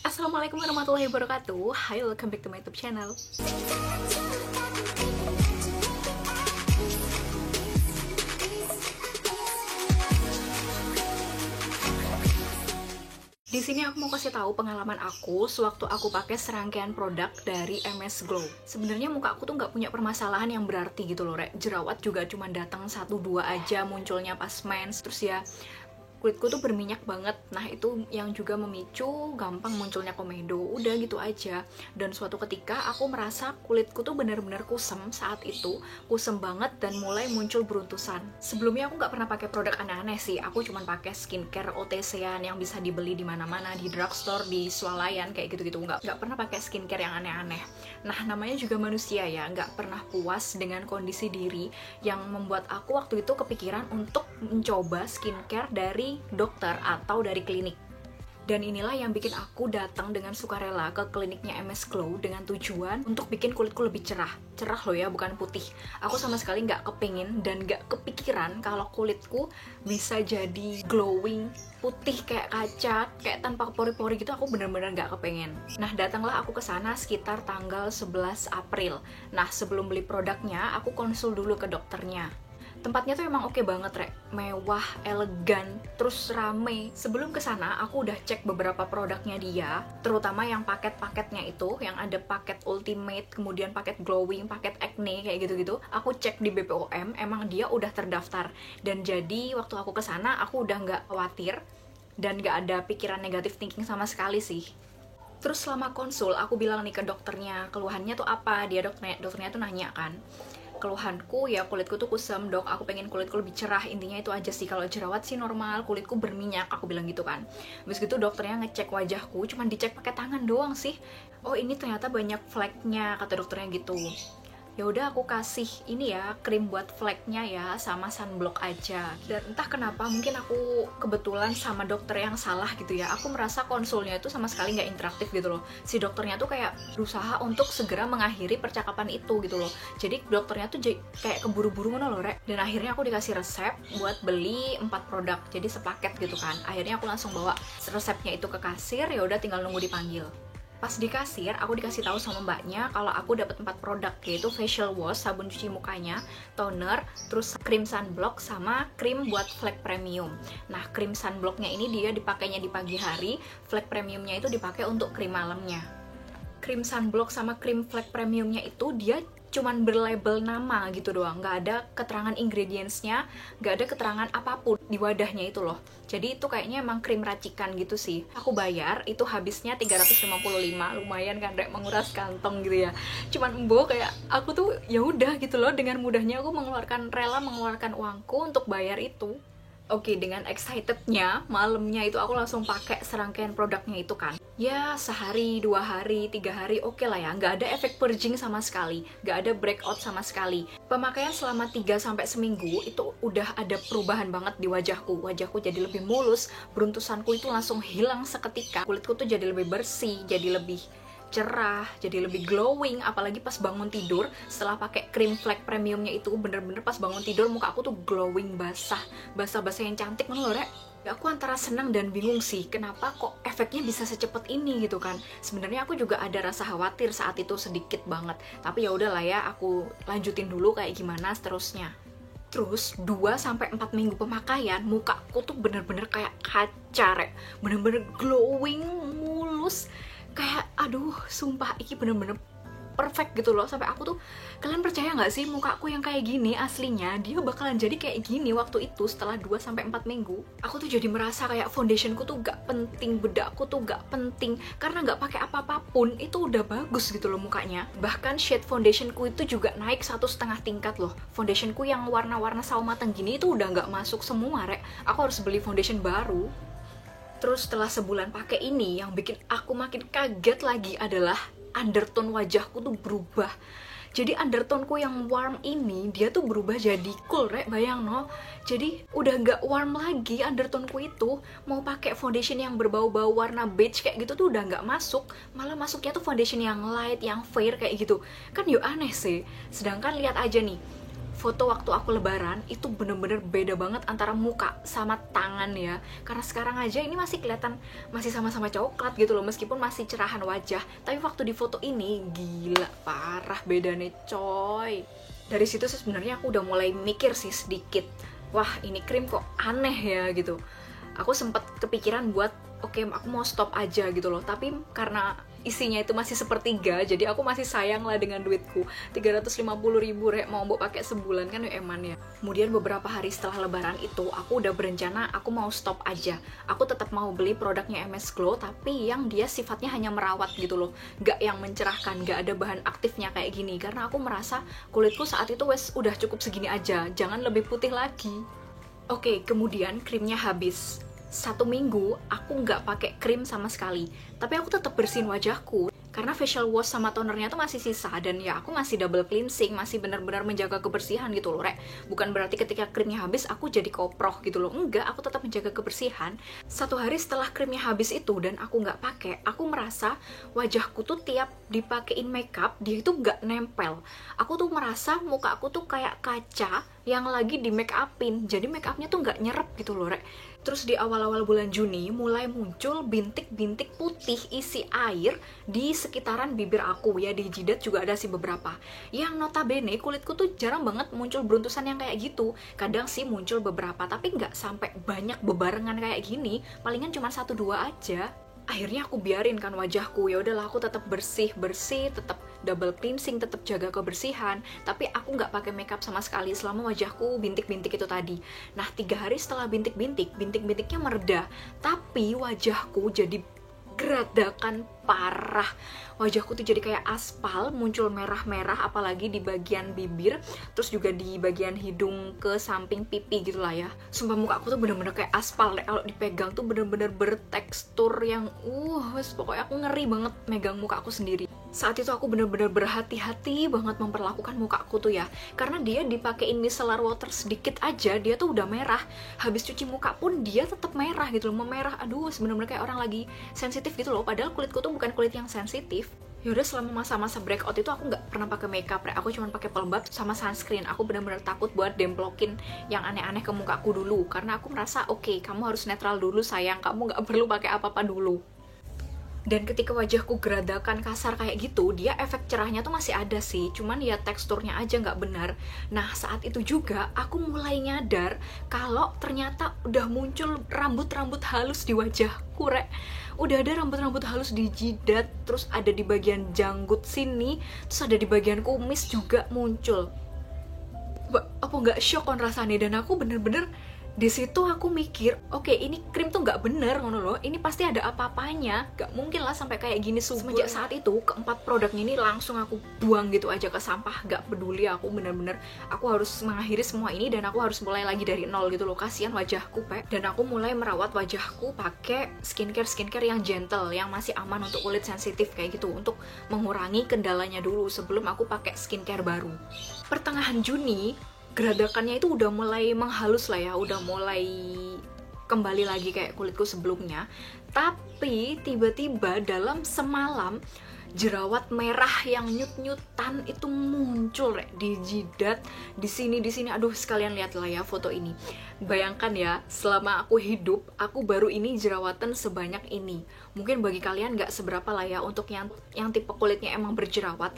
Assalamualaikum warahmatullahi wabarakatuh. Hai, welcome back to my YouTube channel. Di sini aku mau kasih tahu pengalaman aku sewaktu aku pakai serangkaian produk dari MS Glow. Sebenarnya muka aku tuh nggak punya permasalahan yang berarti gitu loh, Rek. Jerawat juga cuma datang 1-2 aja munculnya pas mens. Terus ya kulitku tuh berminyak banget. Nah, itu yang juga memicu gampang munculnya komedo. Udah gitu aja. Dan suatu ketika aku merasa kulitku tuh bener-bener kusem saat itu. Kusem banget dan mulai muncul beruntusan. Sebelumnya aku nggak pernah pakai produk aneh-aneh sih. Aku cuma pakai skincare OTC-an yang bisa dibeli di mana-mana, di drugstore, di swalayan, kayak gitu-gitu. Nggak pernah pakai skincare yang aneh-aneh. Nah, namanya juga manusia ya. Nggak pernah puas dengan kondisi diri yang membuat aku waktu itu kepikiran untuk mencoba skincare dari dokter atau dari klinik. Dan inilah yang bikin aku datang dengan sukarela ke kliniknya MS Glow dengan tujuan untuk bikin kulitku lebih cerah. Cerah loh ya, bukan putih. Aku sama sekali nggak kepingin dan nggak kepikiran kalau kulitku bisa jadi glowing, putih kayak kaca, kayak tanpa pori-pori gitu. Aku bener-bener nggak kepengen. Nah, datanglah aku ke sana sekitar tanggal 11 April. Nah, sebelum beli produknya, aku konsul dulu ke dokternya. Tempatnya tuh emang oke banget, Rek. Mewah, elegan, terus rame. Sebelum kesana, aku udah cek beberapa produknya dia, terutama yang paket-paketnya itu, yang ada paket ultimate, kemudian paket glowing, paket acne, kayak gitu-gitu. Aku cek di BPOM, emang dia udah terdaftar. Dan jadi, waktu aku kesana, aku udah nggak khawatir, dan nggak ada pikiran negatif thinking sama sekali sih. Terus selama konsul, aku bilang nih ke dokternya, keluhannya tuh apa? Dokternya tuh nanya kan, keluhanku ya kulitku tuh kusem, dok, aku pengen kulitku lebih cerah, intinya itu aja sih. Kalau jerawat sih normal, kulitku berminyak, aku bilang gitu kan. Habis gitu dokternya ngecek wajahku, cuman dicek pakai tangan doang sih. Oh, ini ternyata banyak fleknya, kata dokternya gitu. Ya udah, aku kasih ini ya, krim buat fleknya ya, sama sunblock aja. Dan entah kenapa, mungkin aku kebetulan sama dokter yang salah gitu ya. Aku merasa konsulnya itu sama sekali nggak interaktif gitu loh. Si dokternya tuh kayak berusaha untuk segera mengakhiri percakapan itu gitu loh. Jadi dokternya tuh kayak keburu-buru ngono loh, Rek. Dan akhirnya aku dikasih resep buat beli 4 produk. Jadi sepaket gitu kan. Akhirnya aku langsung bawa resepnya itu ke kasir, ya udah tinggal nunggu dipanggil. Pas di kasir, aku dikasih tahu sama mbaknya kalau aku dapat 4 produk, yaitu facial wash, sabun cuci mukanya, toner, terus krim sunblock, sama krim buat flek premium. Nah, krim sunblocknya ini dia dipakainya di pagi hari, flek premiumnya itu dipakai untuk krim malamnya. Krim sunblock sama krim flek premiumnya itu dia cuman berlabel nama gitu doang, nggak ada keterangan ingredientsnya, nggak ada keterangan apapun di wadahnya itu loh. Jadi itu kayaknya emang krim racikan gitu sih. Aku bayar, itu habisnya 355, lumayan kan, Rek, menguras kantong gitu ya. Cuman kayak aku tuh ya udah gitu loh, dengan mudahnya aku rela mengeluarkan uangku untuk bayar itu. Oke, dengan excitednya, malamnya itu aku langsung pakai serangkaian produknya itu kan. Ya, sehari, 2 hari, 3 hari, oke lah ya. Nggak ada efek purging sama sekali. Nggak ada breakout sama sekali. Pemakaian selama 3-4 seminggu, itu udah ada perubahan banget di wajahku. Wajahku jadi lebih mulus, beruntusanku itu langsung hilang seketika. Kulitku tuh jadi lebih bersih, jadi lebih cerah, jadi lebih glowing. Apalagi pas bangun tidur setelah pakai krim flek premiumnya itu, bener-bener pas bangun tidur muka aku tuh glowing, basah yang cantik menurut, Rek. Aku antara senang dan bingung sih, kenapa kok efeknya bisa secepat ini gitu kan. Sebenarnya aku juga ada rasa khawatir saat itu sedikit banget, tapi ya udahlah ya, aku lanjutin dulu kayak gimana seterusnya. Terus 2-4 minggu pemakaian, mukaku tuh bener-bener kayak kaca, Rek. Bener-bener glowing, mulus, kayak aduh, sumpah ini bener-bener perfect gitu loh. Sampai aku tuh, kalian percaya nggak sih mukaku yang kayak gini aslinya dia bakalan jadi kayak gini waktu itu setelah 2-4 minggu. Aku tuh jadi merasa kayak foundationku tuh gak penting, bedakku tuh gak penting, karena nggak pakai apa-apapun itu udah bagus gitu loh mukanya. Bahkan shade foundationku itu juga naik 1,5 tingkat loh. Foundationku yang warna-warna sawo mateng gini itu udah nggak masuk semua, Rek. Aku harus beli foundation baru. Terus setelah sebulan pakai ini, yang bikin aku makin kaget lagi adalah undertone wajahku tuh berubah. Jadi undertone-ku yang warm ini, dia tuh berubah jadi cool, Rek, bayang no. Jadi udah nggak warm lagi undertone-ku itu. Mau pakai foundation yang berbau-bau warna beige kayak gitu tuh udah nggak masuk. Malah masuknya tuh foundation yang light, yang fair kayak gitu. Kan yuk aneh sih. Sedangkan lihat aja nih, Foto waktu aku lebaran itu bener-bener beda banget antara muka sama tangan ya. Karena sekarang aja ini masih kelihatan masih sama-sama coklat gitu loh, meskipun masih cerahan wajah. Tapi waktu di foto ini gila parah bedanya coy. Dari situ sebenarnya aku udah mulai mikir sih sedikit, wah ini krim kok aneh ya gitu. Aku sempat kepikiran buat oke, aku mau stop aja gitu loh. Tapi karena isinya itu masih sepertiga, jadi aku masih sayang lah dengan duitku. 350.000 rek, mau mbok pakai sebulan kan ya eman ya. Kemudian beberapa hari setelah lebaran itu aku udah berencana aku mau stop aja. Aku tetap mau beli produknya MS Glow, tapi yang dia sifatnya hanya merawat gitu loh, gak yang mencerahkan, gak ada bahan aktifnya kayak gini. Karena aku merasa kulitku saat itu wes udah cukup segini aja, jangan lebih putih lagi. Oke, kemudian krimnya habis. 1 minggu aku nggak pakai krim sama sekali, tapi aku tetap bersihin wajahku karena facial wash sama tonernya tuh masih sisa, dan ya aku masih double cleansing, masih benar-benar menjaga kebersihan gitu loh rek. Bukan berarti ketika krimnya habis aku jadi koproh gitu loh, enggak, aku tetap menjaga kebersihan. 1 hari setelah krimnya habis itu dan aku nggak pakai, aku merasa wajahku tuh tiap dipakein makeup dia itu nggak nempel. Aku tuh merasa muka aku tuh kayak kaca yang lagi di make upin, jadi make upnya tuh nggak nyerap gitu loh rek. Terus di awal-awal bulan Juni mulai muncul bintik-bintik putih isi air di sekitaran bibir aku ya, di jidat juga ada sih beberapa. Yang notabene kulitku tuh jarang banget muncul beruntusan yang kayak gitu. Kadang sih muncul beberapa, tapi nggak sampai banyak bebarengan kayak gini. Palingan cuma 1-2 aja. Akhirnya aku biarin kan wajahku, ya udahlah aku tetap bersih, tetap double cleansing, tetap jaga kebersihan, tapi aku nggak pakai makeup sama sekali selama wajahku bintik-bintik itu tadi. Nah 3 hari setelah bintik-bintiknya mereda, tapi wajahku jadi geradakan parah. Wajahku tuh jadi kayak aspal, muncul merah-merah, apalagi di bagian bibir, terus juga di bagian hidung ke samping pipi gitu lah ya. Sumpah muka aku tuh bener-bener kayak aspal deh. Kalau dipegang tuh bener-bener bertekstur yang pokoknya aku ngeri banget megang muka aku sendiri. Saat itu aku bener-bener berhati-hati banget memperlakukan muka aku tuh ya, karena dia dipakein micellar water sedikit aja dia tuh udah merah. Habis cuci muka pun dia tetap merah gitu loh, memerah. Aduh, bener-bener kayak orang lagi sensitif gitu loh, padahal kulitku tuh bukan kulit yang sensitif. Yaudah, selama masa-masa breakout itu aku nggak pernah pakai makeup, aku cuma pakai pelembab sama sunscreen. Aku benar-benar takut buat demplokin yang aneh-aneh ke muka aku dulu, karena aku merasa oke, kamu harus netral dulu sayang, kamu nggak perlu pakai apa-apa dulu. Dan ketika wajahku geradakan kasar kayak gitu, dia efek cerahnya tuh masih ada sih, cuman ya teksturnya aja nggak benar. Nah saat itu juga aku mulai nyadar kalau ternyata udah muncul rambut-rambut halus di wajahku rek. Udah ada rambut-rambut halus di jidat, terus ada di bagian janggut sini, terus ada di bagian kumis juga muncul. Apa nggak shock kan rasanya? Dan aku bener-bener di situ aku mikir, oke, ini krim tuh nggak bener ngono loh, ini pasti ada apa-apanya, nggak mungkin lah sampai kayak gini subur. Semenjak saat itu keempat produknya ini langsung aku buang gitu aja ke sampah, nggak peduli. Aku bener-bener aku harus mengakhiri semua ini dan aku harus mulai lagi dari nol gitu loh, kasihan wajahku Pak. Dan aku mulai merawat wajahku pakai skincare yang gentle, yang masih aman untuk kulit sensitif kayak gitu, untuk mengurangi kendalanya dulu sebelum aku pakai skincare baru. Pertengahan Juni geradakannya itu udah mulai menghalus lah ya, udah mulai kembali lagi kayak kulitku sebelumnya. Tapi tiba-tiba dalam semalam jerawat merah yang nyut-nyutan itu muncul di jidat, di sini. Aduh, sekalian lihat lah ya foto ini. Bayangkan ya, selama aku hidup aku baru ini jerawatan sebanyak ini. Mungkin bagi kalian nggak seberapa lah ya untuk yang tipe kulitnya emang berjerawat.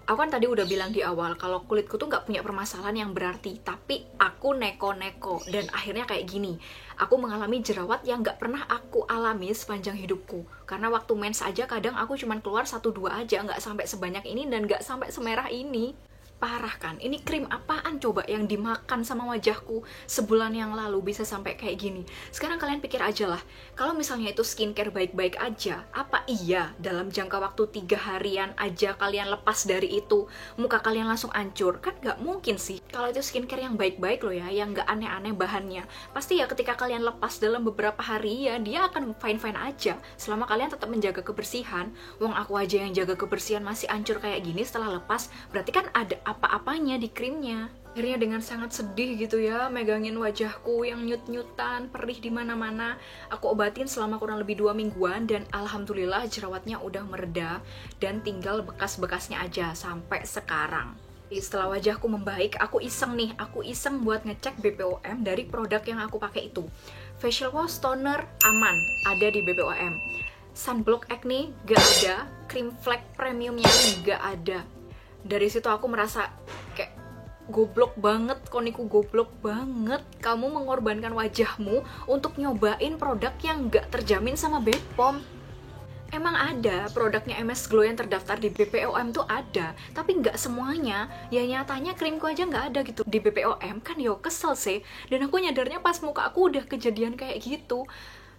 Aku kan tadi udah bilang di awal kalau kulitku tuh nggak punya permasalahan yang berarti, tapi aku neko-neko dan akhirnya kayak gini. Aku mengalami jerawat yang nggak pernah aku alami sepanjang hidupku. Karena waktu mens aja kadang aku cuman keluar 1-2 aja, nggak sampai sebanyak ini dan nggak sampai semerah ini. Parah kan? Ini krim apaan coba yang dimakan sama wajahku sebulan yang lalu bisa sampai kayak gini? Sekarang kalian pikir aja lah, kalau misalnya itu skincare baik-baik aja, apa iya dalam jangka waktu 3 harian aja kalian lepas dari itu, muka kalian langsung hancur? Kan nggak mungkin sih. Kalau itu skincare yang baik-baik loh ya, yang nggak aneh-aneh bahannya, pasti ya ketika kalian lepas dalam beberapa hari ya dia akan fine-fine aja, selama kalian tetap menjaga kebersihan. Wong aku aja yang jaga kebersihan masih hancur kayak gini setelah lepas, berarti kan ada apa-apanya di krimnya. Akhirnya dengan sangat sedih gitu ya, megangin wajahku yang nyut-nyutan, perih di mana-mana, aku obatin selama kurang lebih 2 mingguan dan alhamdulillah jerawatnya udah mereda dan tinggal bekas-bekasnya aja sampai sekarang. Setelah wajahku membaik, aku iseng buat ngecek BPOM dari produk yang aku pakai itu. Facial wash, toner, aman, ada di BPOM. Sunblock acne, gak ada. Cream flake premiumnya gak ada. Dari situ aku merasa kayak goblok banget, Koniku, goblok banget. Kamu mengorbankan wajahmu untuk nyobain produk yang gak terjamin sama BPOM. Emang ada produknya MS Glow yang terdaftar di BPOM tuh ada, tapi nggak semuanya. Ya nyatanya krimku aja nggak ada gitu di BPOM, kan yo kesel sih. Dan aku nyadarnya pas muka aku udah kejadian kayak gitu.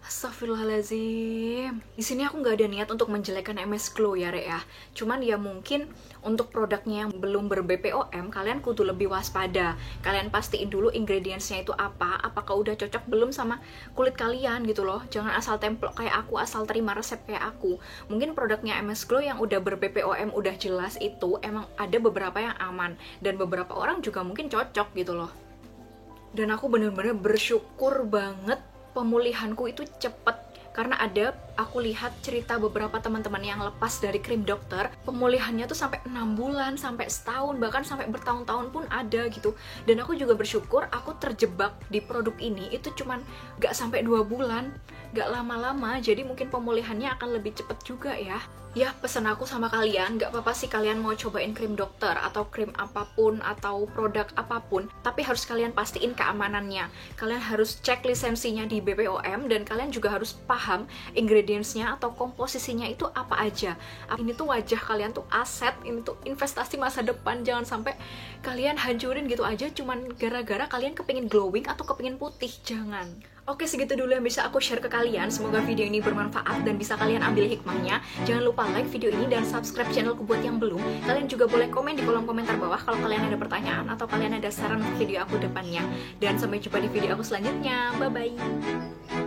Astagfirullahaladzim. Di sini aku nggak ada niat untuk menjelekkan MS Glow ya, Rek ya. Cuman ya mungkin untuk produknya yang belum ber-BPOM, kalian kudu lebih waspada. Kalian pastiin dulu ingredientsnya itu apa, apakah udah cocok belum sama kulit kalian gitu loh. Jangan asal templok kayak aku, asal terima resep kayak aku. Mungkin produknya MS Glow yang udah ber-BPOM udah jelas itu emang ada beberapa yang aman, dan beberapa orang juga mungkin cocok gitu loh. Dan aku bener-bener bersyukur banget pemulihanku itu cepet, karena aku lihat cerita beberapa teman-teman yang lepas dari krim dokter, pemulihannya tuh sampai 6 bulan, sampai setahun, bahkan sampai bertahun-tahun pun ada gitu. Dan aku juga bersyukur aku terjebak di produk ini itu cuman gak sampai 2 bulan, gak lama-lama, jadi mungkin pemulihannya akan lebih cepet juga ya. Ya, pesan aku sama kalian, gak apa-apa sih kalian mau cobain krim dokter atau krim apapun atau produk apapun, tapi harus kalian pastiin keamanannya. Kalian harus cek lisensinya di BPOM, dan kalian juga harus paham ingredientsnya atau komposisinya itu apa aja. Ini tuh wajah kalian tuh aset, ini tuh investasi masa depan. Jangan sampai kalian hancurin gitu aja cuman gara-gara kalian kepingin glowing atau kepingin putih, jangan. Oke, segitu dulu yang bisa aku share ke kalian. Semoga video ini bermanfaat dan bisa kalian ambil hikmahnya. Jangan lupa like video ini dan subscribe channelku buat yang belum. Kalian juga boleh komen di kolom komentar bawah kalau kalian ada pertanyaan atau kalian ada saran untuk video aku depannya. Dan sampai jumpa di video aku selanjutnya. Bye-bye!